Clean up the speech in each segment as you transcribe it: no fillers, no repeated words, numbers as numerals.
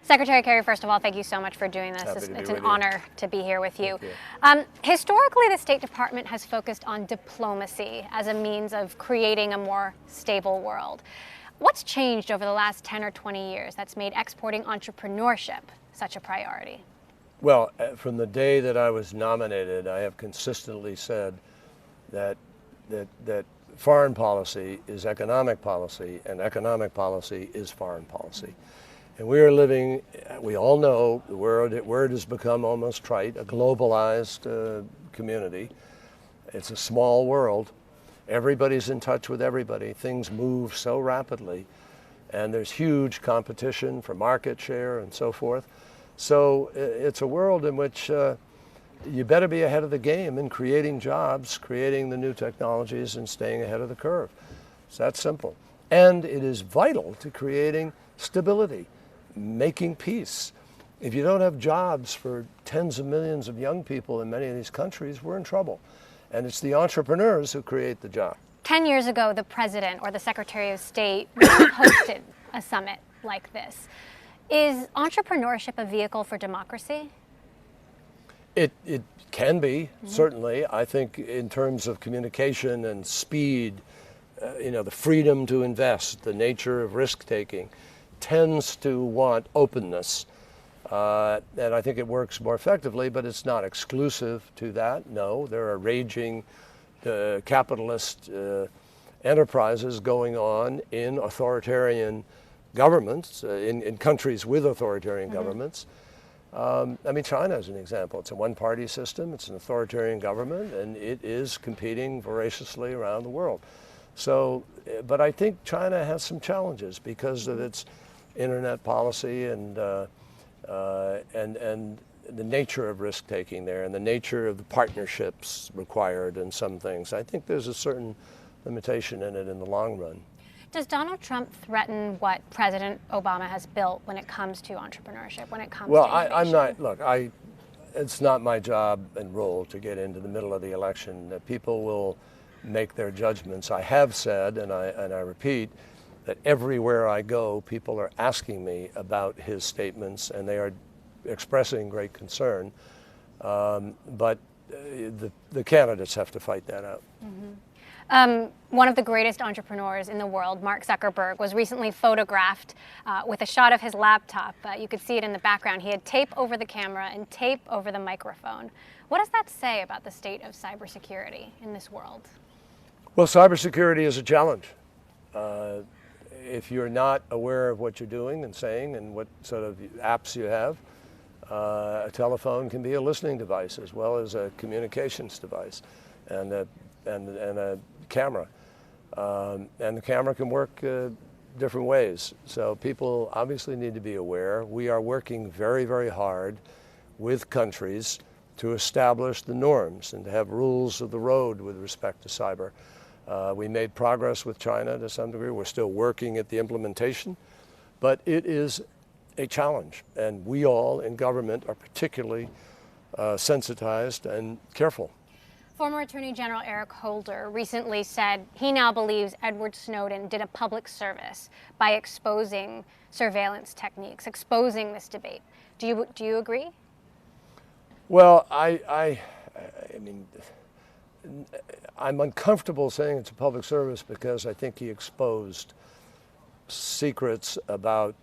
Secretary Kerry, first of all, thank you so much for doing this. It's an honor to be here with you. Historically, the State Department has focused on diplomacy as a means of creating a more stable world. What's changed over the last 10 or 20 years that's made exporting entrepreneurship such a priority? Well, from the day that I was nominated, I have consistently said that foreign policy is economic policy, and economic policy is foreign policy. And we are living, we all know, the word has become almost trite, a globalized community. It's a small world. Everybody's in touch with everybody. Things move so rapidly, and there's huge competition for market share and so forth. So it's a world in which you better be ahead of the game in creating jobs, creating the new technologies, and staying ahead of the curve. It's that simple. And it is vital to creating stability, making peace. If you don't have jobs for tens of millions of young people in many of these countries, we're in trouble. And it's the entrepreneurs who create the job. 10 years ago, the president or the Secretary of State hosted a summit like this. Is entrepreneurship a vehicle for democracy? It can be, certainly. I think in terms of communication and speed, the freedom to invest, the nature of risk-taking, tends to want openness. And I think it works more effectively, but it's not exclusive to that. No, there are raging capitalist enterprises going on in authoritarian governments, in countries with authoritarian governments. China is an example. It's a one-party system. It's an authoritarian government, and it is competing voraciously around the world. So, but I think China has some challenges because of its internet policy and the nature of risk-taking there and the nature of the partnerships required in some things. I think there's a certain limitation in it in the long run. Does Donald Trump threaten what President Obama has built when it comes to entrepreneurship, when it comes to innovation? I'm not, look, it's not my job and role to get into the middle of the election. People will make their judgments. I have said, and I repeat, that everywhere I go, people are asking me about his statements, and they are expressing great concern. But the candidates have to fight that out. One of the greatest entrepreneurs in the world, Mark Zuckerberg, was recently photographed with a shot of his laptop. You could see it in the background. He had tape over the camera and tape over the microphone. What does that say about the state of cybersecurity in this world? Well, cybersecurity is a challenge. If you're not aware of what you're doing and saying and what sort of apps you have, a telephone can be a listening device as well as a communications device and a camera. And the camera can work different ways. So people obviously need to be aware. We are working very, very hard with countries to establish the norms and to have rules of the road with respect to cyber. We made progress with China to some degree. We're still working at the implementation, but it is a challenge, and we all in government are particularly sensitized and careful. Former Attorney General Eric Holder recently said he now believes Edward Snowden did a public service by exposing surveillance techniques, exposing this debate. Do you agree? Well, I'm uncomfortable saying it's a public service because I think he exposed secrets about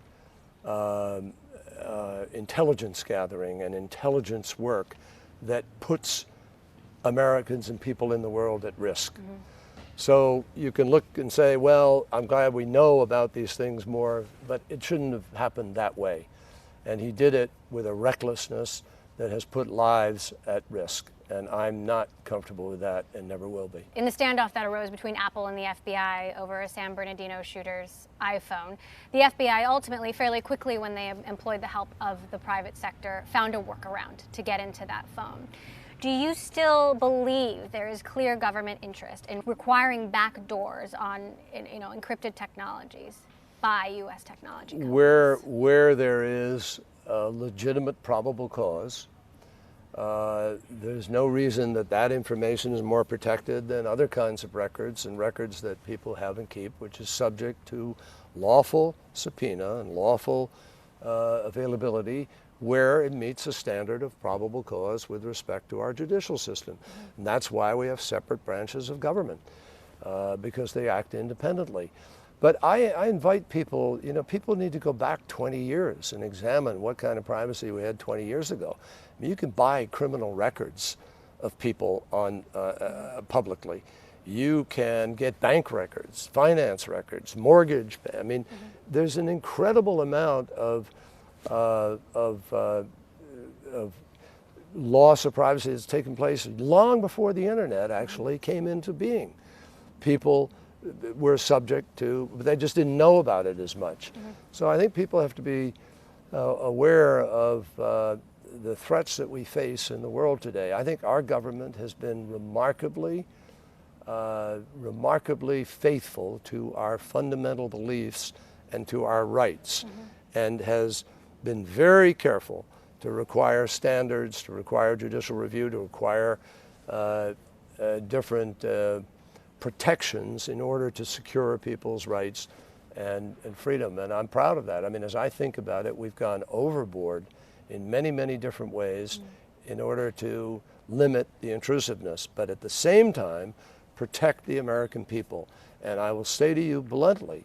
intelligence gathering and intelligence work that puts Americans and people in the world at risk. So you can look and say, well, I'm glad we know about these things more, but it shouldn't have happened that way. And he did it with a recklessness that has put lives at risk. And I'm not comfortable with that and never will be. In the standoff that arose between Apple and the FBI over a San Bernardino shooter's iPhone, the FBI ultimately, fairly quickly when they employed the help of the private sector, found a workaround to get into that phone. Do you still believe there is clear government interest in requiring backdoors on encrypted technologies by U.S. technology companies? Where there is a legitimate probable cause, there's no reason that information is more protected than other kinds of records and records that people have and keep, which is subject to lawful subpoena and lawful availability where it meets a standard of probable cause with respect to our judicial system. And that's why we have separate branches of government, because they act independently. But I invite people, people need to go back 20 years and examine what kind of privacy we had 20 years ago. I mean, you can buy criminal records of people on publicly. You can get bank records, finance records, mortgage. I mean, there's an incredible amount of loss of privacy that's taken place long before the internet actually came into being. People were subject to, but they just didn't know about it as much. So I think people have to be aware of the threats that we face in the world today. I think our government has been remarkably faithful to our fundamental beliefs and to our rights, and has been very careful to require standards, to require judicial review, to require different protections in order to secure people's rights and freedom. And I'm proud of that. I mean, as I think about it, we've gone overboard in many, many different ways in order to limit the intrusiveness, but at the same time, protect the American people. And I will say to you bluntly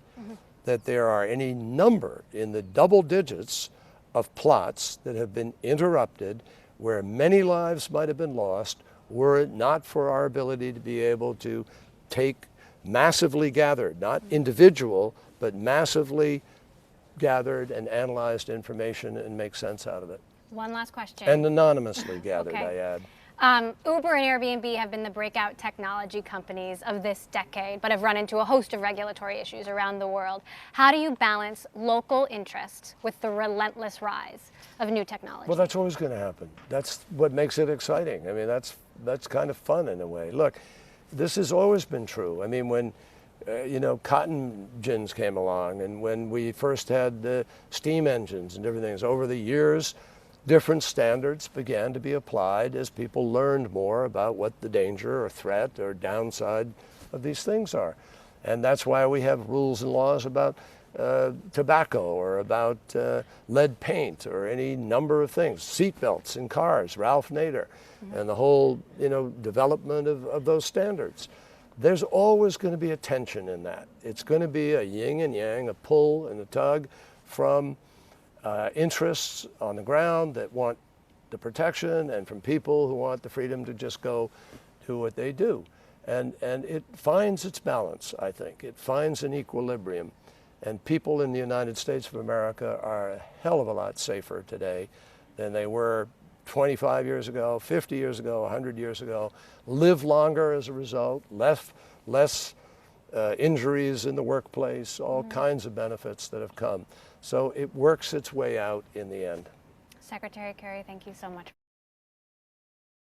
that there are any number in the double digits of plots that have been interrupted where many lives might have been lost were it not for our ability to be able to take massively gathered, not individual, but massively gathered and analyzed information and make sense out of it. One last question. And anonymously gathered, I add. Uber and Airbnb have been the breakout technology companies of this decade, but have run into a host of regulatory issues around the world. How do you balance local interest with the relentless rise of new technology? Well, that's always going to happen. That's what makes it exciting. I mean, that's kind of fun in a way. Look, this has always been true. I mean, when cotton gins came along, and when we first had the steam engines and different things, over the years, different standards began to be applied as people learned more about what the danger or threat or downside of these things are. And that's why we have rules and laws about tobacco or about lead paint or any number of things, seat belts in cars, Ralph Nader, and the whole development of those standards. There's always going to be a tension in that. It's going to be a yin and yang, a pull and a tug from interests on the ground that want the protection, and from people who want the freedom to just go do what they do. And it finds its balance, I think. It finds an equilibrium. And people in the United States of America are a hell of a lot safer today than they were 25 years ago, 50 years ago, 100 years ago, live longer as a result, less injuries in the workplace, all kinds of benefits that have come. So it works its way out in the end. Secretary Kerry, thank you so much.